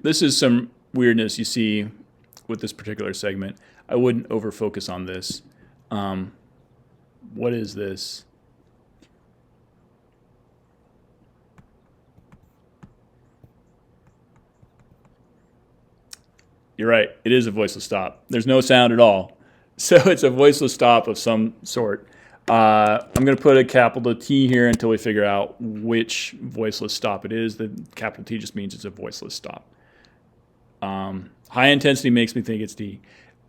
Speaker 1: This is some weirdness you see with this particular segment. I wouldn't over focus on this. What is this? You're right. It is a voiceless stop. There's no sound at all. So it's a voiceless stop of some sort. I'm going to put a capital T here until we figure out which voiceless stop it is. The capital T just means it's a voiceless stop. High intensity makes me think it's D.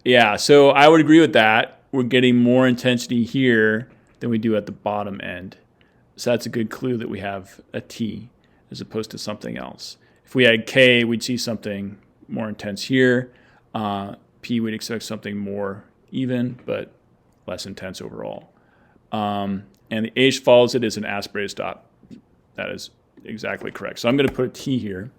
Speaker 1: Yeah, so I would agree with that. We're getting more intensity here than we do at the bottom end. So that's a good clue that we have a T as opposed to something else. If we had K, we'd see something more intense here. P, we'd expect something more even, but less intense overall. And the H follows it as an aspirated stop. That is exactly correct. So I'm going to put a T here.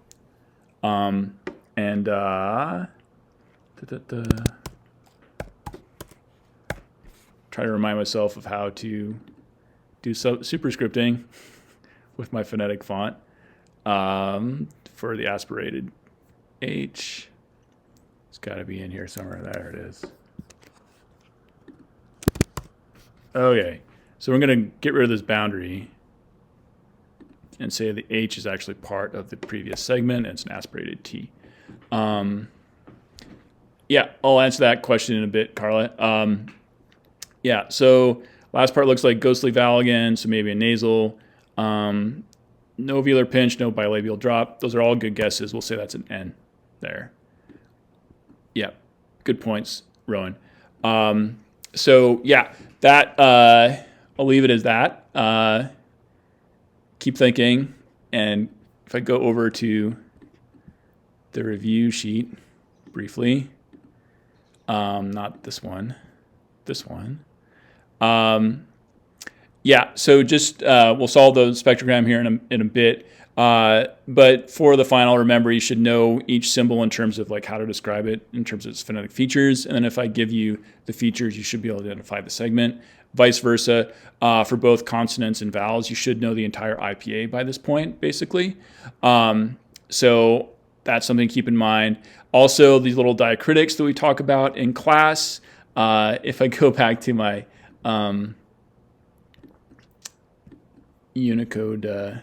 Speaker 1: Try to remind myself of how to do superscripting with my phonetic font for the aspirated H. It's got to be in here somewhere. There it is. Okay, so we're going to get rid of this boundary and say the H is actually part of the previous segment and it's an aspirated T. Yeah, I'll answer that question in a bit, Carla. Yeah, so last part looks like ghostly vowel again, so maybe a nasal. No velar pinch, no bilabial drop. Those are all good guesses. We'll say that's an N there. Yeah, good points, Rowan. So yeah, that I'll leave it as that. Keep thinking, and if I go over to the review sheet briefly. Not this one. This one. Yeah, so just we'll solve the spectrogram here in a bit. But for the final, remember, you should know each symbol in terms of like how to describe it in terms of its phonetic features. And then if I give you the features, you should be able to identify the segment. Vice versa, for both consonants and vowels, you should know the entire IPA by this point, basically. So that's something to keep in mind. Also, these little diacritics that we talk about in class. If I go back to my Unicode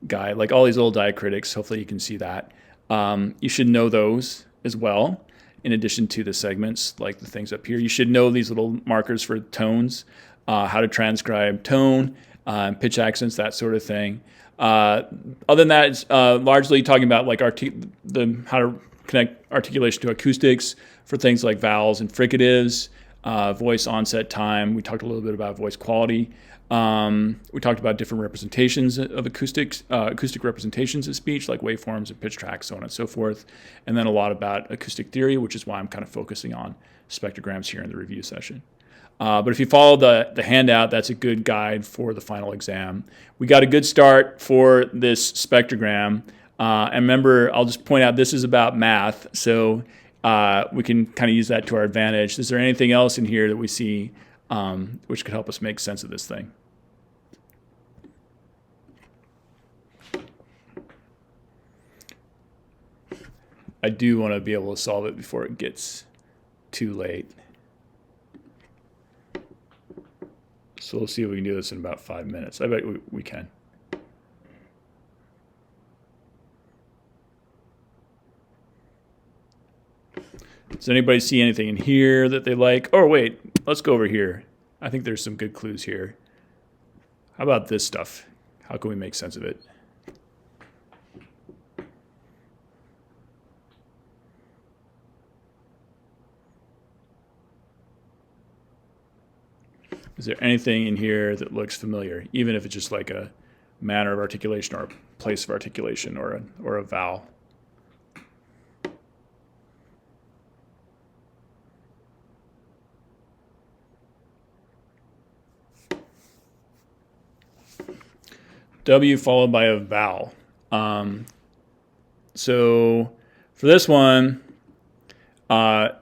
Speaker 1: guide, like all these little diacritics, hopefully you can see that. You should know those as well, in addition to the segments, like the things up here. You should know these little markers for tones, how to transcribe tone, pitch accents, that sort of thing. Other than that, it's largely talking about like how to connect articulation to acoustics for things like vowels and fricatives, voice onset time. We talked a little bit about voice quality. We talked about different representations of acoustic representations of speech, like waveforms and pitch tracks, so on and so forth. And then a lot about acoustic theory, which is why I'm kind of focusing on spectrograms here in the review session. But if you follow the handout, that's a good guide for the final exam. We got a good start for this spectrogram. And remember, I'll just point out this is about math, so we can kind of use that to our advantage. Is there anything else in here that we see which could help us make sense of this thing? I do want to be able to solve it before it gets too late. So we'll see if we can do this in about 5 minutes. I bet we can. Does anybody see anything in here that they like? Oh, wait, let's go over here. I think there's some good clues here. How about this stuff? How can we make sense of it? Is there anything in here that looks familiar, even if it's just like a manner of articulation or a place of articulation or a vowel? W followed by a vowel. So for this one, the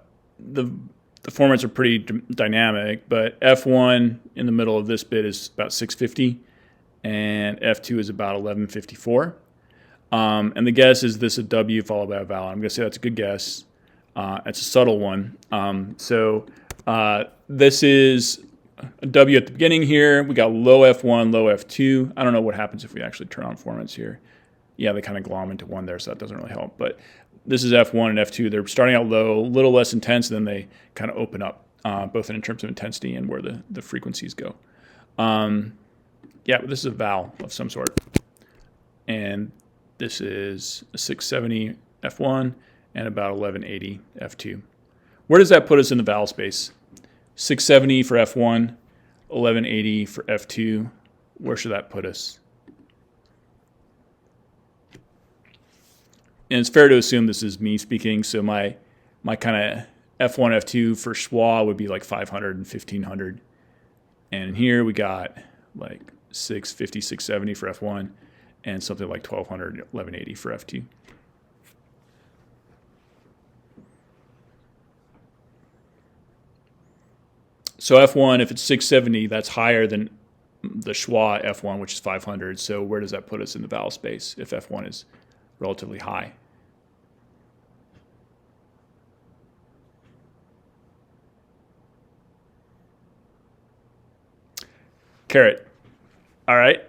Speaker 1: formats are pretty dynamic, but F1 in the middle of this bit is about 650, and F2 is about 1154. And the guess is this is a W followed by a vowel. I'm going to say that's a good guess. It's a subtle one. This is a W at the beginning here. We got low F1, low F2. I don't know what happens if we actually turn on formants here. Yeah, they kind of glom into one there, so that doesn't really help. But this is F1 and F2. They're starting out low, a little less intense, then they kind of open up, both in terms of intensity and where the frequencies go. Yeah, but this is a vowel of some sort. And this is a 670 F1 and about 1180 F2. Where does that put us in the vowel space? 670 for F1, 1180 for F2. Where should that put us? And it's fair to assume this is me speaking, so my kind of F1, F2 for schwa would be like 500 and 1500. And here we got like 650, 670 for F1 and something like 1200, 1180 for F2. So F1, if it's 670, that's higher than the schwa F1, which is 500. So where does that put us in the vowel space if F1 is relatively high? Caret. All right.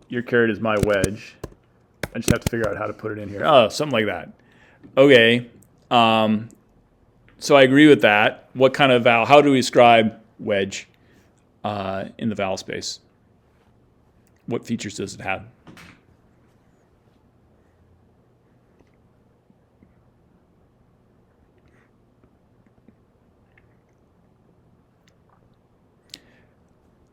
Speaker 1: Your caret is my wedge. I just have to figure out how to put it in here. Oh, something like that. Okay. So I agree with that. What kind of vowel? How do we describe wedge in the vowel space? What features does it have?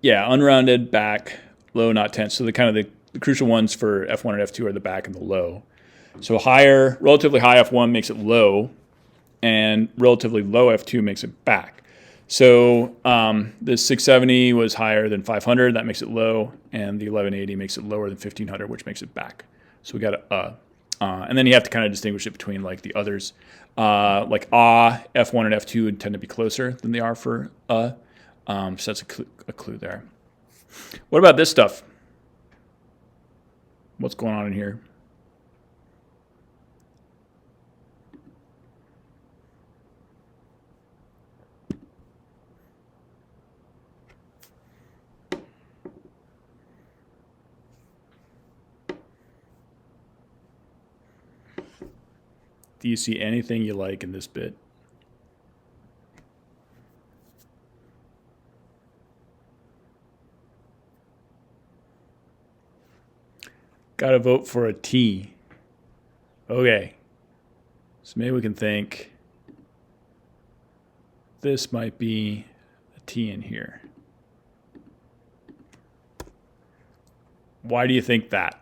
Speaker 1: Yeah, unrounded, back, low, not tense. So the crucial ones for F1 and F2 are the back and the low. So higher, relatively high F1 makes it low, and relatively low F2 makes it back. So this 670 was higher than 500, that makes it low, and the 1180 makes it lower than 1500, which makes it back. So we got a and then you have to kind of distinguish it between like the others. Like F1 and F2 would tend to be closer than they are for so that's a clue there. What about this stuff? What's going on in here? Do you see anything you like in this bit? Got to vote for a T. Okay. So maybe we can think this might be a T in here. Why do you think that?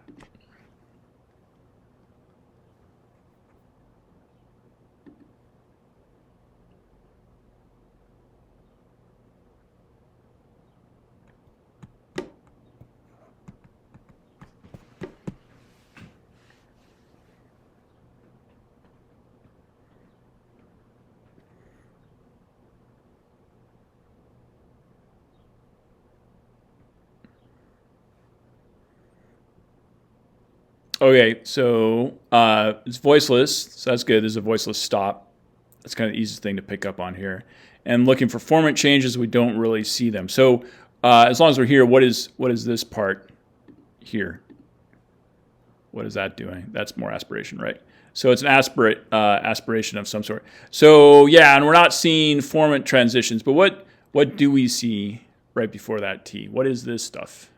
Speaker 1: Okay, so it's voiceless, so that's good. There's a voiceless stop. That's kind of the easiest thing to pick up on here. And looking for formant changes, we don't really see them. So as long as we're here, what is this part here? What is that doing? That's more aspiration, right? So it's an aspiration of some sort. So yeah, and we're not seeing formant transitions, but what do we see right before that T? What is this stuff?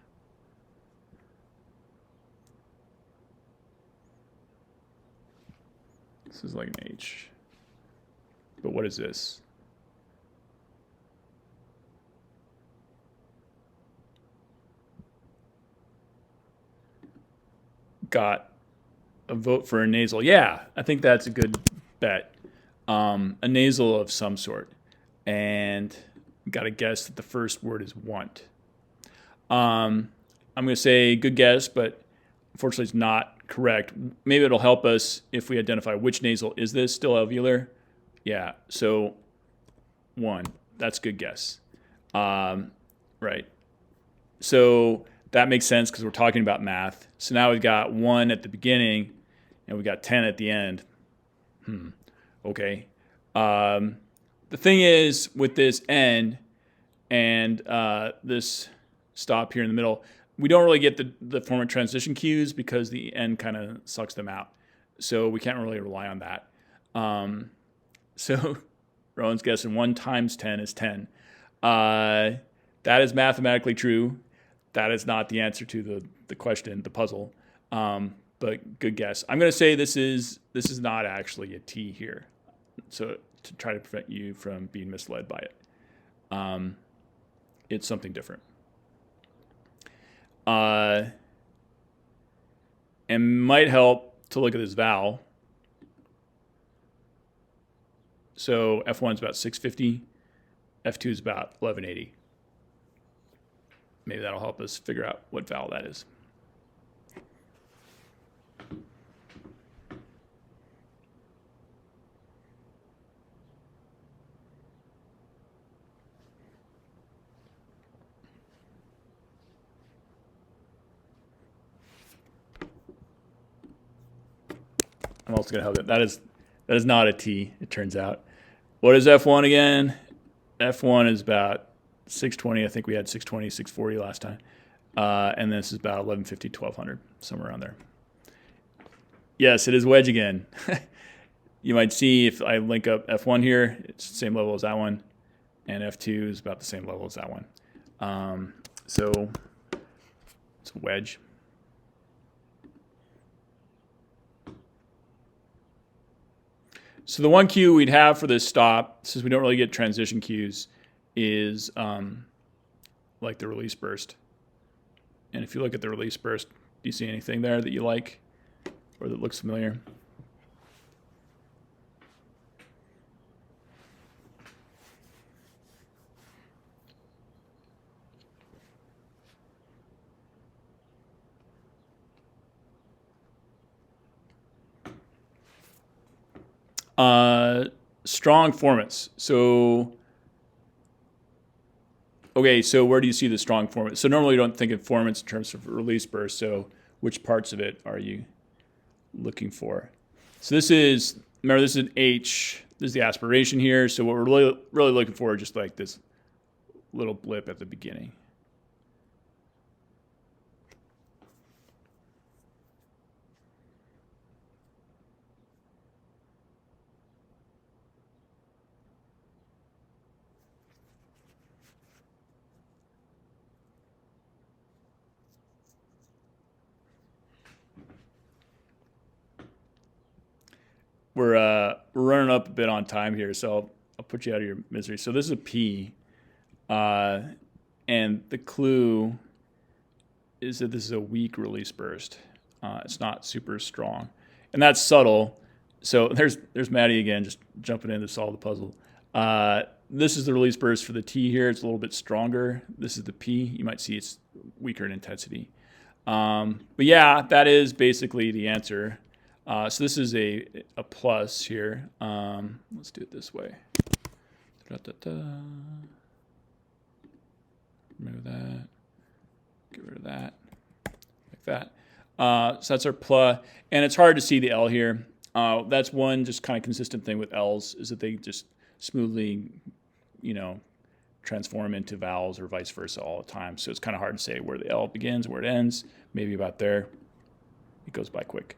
Speaker 1: This is like an H. But what is this? Got a vote for a nasal. Yeah, I think that's a good bet. A nasal of some sort. And got to guess that the first word is want. I'm going to say good guess, but unfortunately it's not correct. Maybe it'll help us if we identify which nasal is this. Still alveolar? Yeah, so 1. That's a good guess. Right. So that makes sense because we're talking about math. So now we've got 1 at the beginning and we got 10 at the end. Okay. The thing is with this end and this stop here in the middle, we don't really get the formant transition cues because the end kind of sucks them out. So we can't really rely on that. So Rowan's guessing 1 times 10 is 10. That is mathematically true. That is not the answer to the question, the puzzle. But good guess. I'm going to say this is not actually a T here. So to try to prevent you from being misled by it. It's something different. And might help to look at this vowel. So F1 is about 650. F2 is about 1180. Maybe that'll help us figure out what vowel that is. I'm also going to help it. That is not a T, it turns out. What is F1 again? F1 is about 620. I think we had 620, 640 last time. And this is about 1150, 1200, somewhere around there. Yes, it is wedge again. You might see if I link up F1 here, it's the same level as that one. And F2 is about the same level as that one. So it's a wedge. So the one cue we'd have for this stop, since we don't really get transition cues, is like the release burst. And if you look at the release burst, do you see anything there that you like? or that looks familiar? Strong formants. So, okay, so where do you see the strong formants? So normally you don't think of formants in terms of release burst. So which parts of it are you looking for? So this is, remember this is an H. This is the aspiration here. So what we're really looking for is just like this little blip at the beginning. We're running up a bit on time here, so I'll put you out of your misery. So this is a P, and the clue is that this is a weak release burst. It's not super strong, and that's subtle. So there's Maddie again, just jumping in to solve the puzzle. This is the release burst for the T here. It's a little bit stronger. This is the P. You might see it's weaker in intensity. But yeah, that is basically the answer. So this is a plus here. Let's do it this way. Remove that. Get rid of that. Like that. So that's our plus. And it's hard to see the L here. That's one just kind of consistent thing with L's is that they just smoothly, transform into vowels or vice versa all the time. So it's kind of hard to say where the L begins, where it ends. Maybe about there. It goes by quick.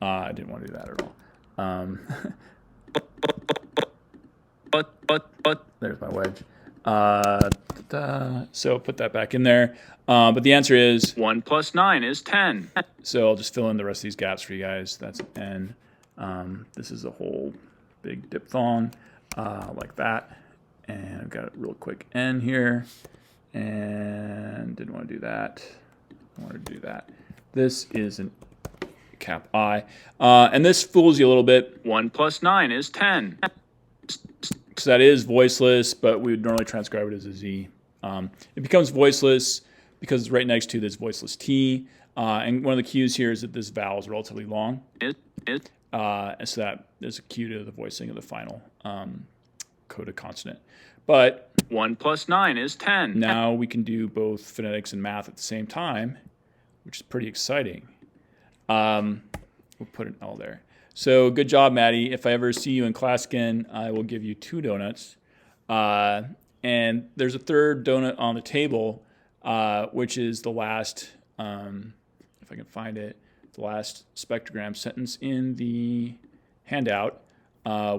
Speaker 1: I didn't want to do that at all. There's my wedge. So put that back in there. But the answer is
Speaker 4: 1 plus 9 is 10.
Speaker 1: So I'll just fill in the rest of these gaps for you guys. That's an N. This is a whole big diphthong like that. And I've got a real quick N here. And didn't want to do that. I wanted to do that. This is an cap I. And this fools you a little bit.
Speaker 4: 1 plus 9 is 10.
Speaker 1: Because that is voiceless, but we would normally transcribe it as a Z. It becomes voiceless because it's right next to this voiceless T. And one of the cues here is that this vowel is relatively long. And so that is a cue to the voicing of the final coda consonant. But
Speaker 4: 1 plus 9 is 10.
Speaker 1: Now we can do both phonetics and math at the same time, which is pretty exciting. We'll put an L there. So good job, Maddie. If I ever see you in class again, I will give you 2 donuts. And there's a third donut on the table, which is the last, if I can find it, the last spectrogram sentence in the handout,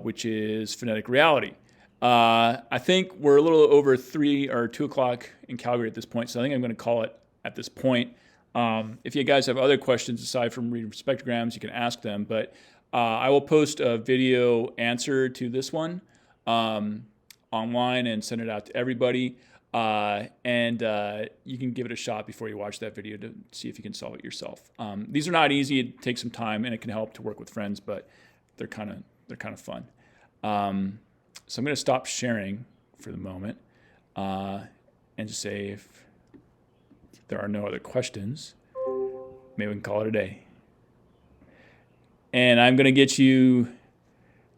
Speaker 1: which is phonetic reality. I think we're a little over 3 or 2 o'clock in Calgary at this point, so I think I'm going to call it at this point. If you guys have other questions aside from reading spectrograms, you can ask them, but I will post a video answer to this one online and send it out to everybody. And you can give it a shot before you watch that video to see if you can solve it yourself. These are not easy. It takes some time, and it can help to work with friends, but they're kind of fun. So I'm going to stop sharing for the moment and just say if there are no other questions, maybe we can call it a day. And I'm going to get you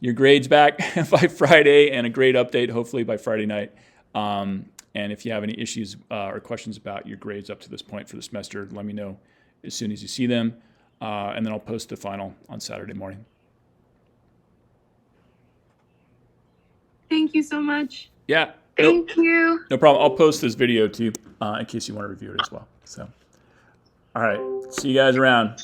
Speaker 1: your grades back by Friday and a grade update hopefully by Friday night. And if you have any issues or questions about your grades up to this point for the semester, let me know as soon as you see them. And then I'll post the final on Saturday morning.
Speaker 2: Thank you so much.
Speaker 1: Yeah.
Speaker 5: Thank you.
Speaker 1: No problem. I'll post this video too in case you want to review it as well. So, all right. See you guys around.